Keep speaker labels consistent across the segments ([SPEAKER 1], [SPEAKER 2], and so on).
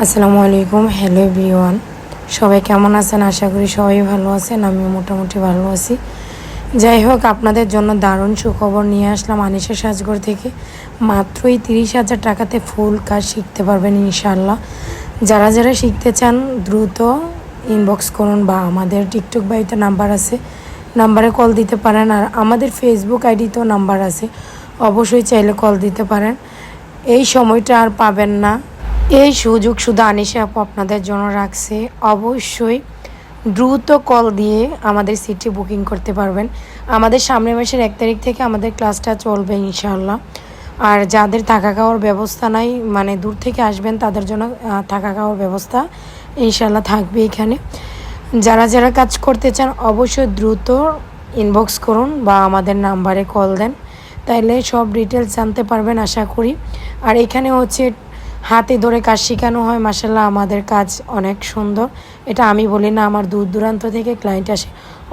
[SPEAKER 1] আসসালামু আলাইকুম। Hello everyone, সবাই কেমন আছেন? আশা করি সবাই ভালো আছেন। আমিও মোটামুটি ভালো আছি। যাই হোক, আপনাদের জন্য দারুণ সুখবর নিয়ে আসলাম আনিশা সাজঘর থেকে। মাত্রই 30,000 টাকাতে ফুল কাজ শিখতে পারবেন ইনশাল্লাহ। যারা যারা শিখতে চান দ্রুত ইনবক্স করুন, বা আমাদের টিকটক বাড়িতে নাম্বার আছে, নাম্বারে কল দিতে পারেন। আর আমাদের ফেসবুক আইডিতেও নাম্বার আছে, অবশ্যই চাইলে কল দিতে পারেন। এই সময়টা আর পাবেন না, এই সুযোগ শুধু আনিশা আপু আপনাদের জন্য রাখছে। অবশ্যই দ্রুত কল দিয়ে আমাদের সিটটি বুকিং করতে পারবেন। আমাদের সামনের মাসের 1 তারিখ থেকে আমাদের ক্লাসটা চলবে ইনশাল্লাহ। আর যাদের থাকা খাওয়ার ব্যবস্থা নাই, মানে দূর থেকে আসবেন, তাদের জন্য থাকা খাওয়ার ব্যবস্থা ইনশাল্লাহ থাকবে এখানে। যারা যারা কাজ করতে চান অবশ্যই দ্রুত ইনবক্স করুন বা আমাদের নাম্বারে কল দেন, তাইলে সব ডিটেলস জানতে পারবেন আশা করি। আর এখানে হচ্ছে হাতে ধরে কাজ শেখানো হয়। মাশাল্লাহ, আমাদের কাজ অনেক সুন্দর। এটা আমি বলি না, আমার দূর দূরান্ত থেকে ক্লায়েন্ট আসে,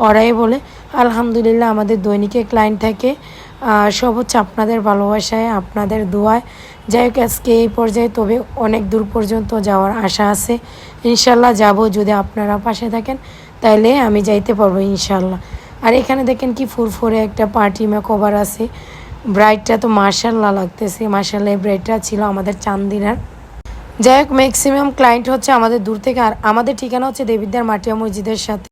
[SPEAKER 1] ওরাই বলে। আলহামদুলিল্লাহ, আমাদের দৈনিকে ক্লায়েন্ট থাকে। সব হচ্ছে আপনাদের ভালোবাসায়, আপনাদের দোয়ায়। যাই হোক, আজকে এই পর্যায়ে, তবে অনেক দূর পর্যন্ত যাওয়ার আশা আছে। ইনশাল্লাহ যাব, যদি আপনারা পাশে থাকেন তাইলে আমি যাইতে পারবো ইনশাল্লাহ। আর এখানে দেখেন কি ফুরফুরে একটা পার্টি মেকওভার আছে। ব্রাইডটা তো মাশাল্লাহ লাগতেছে। মাশাল্লাহ, এই ব্রাইডটা ছিল আমাদের চান্দিনার। যাই হোক, ম্যাক্সিমাম ক্লায়েন্ট হচ্ছে আমাদের দূর থেকে। আর আমাদের ঠিকানা হচ্ছে দেবিদ্বার মাটিয়া মসজিদের সাথে।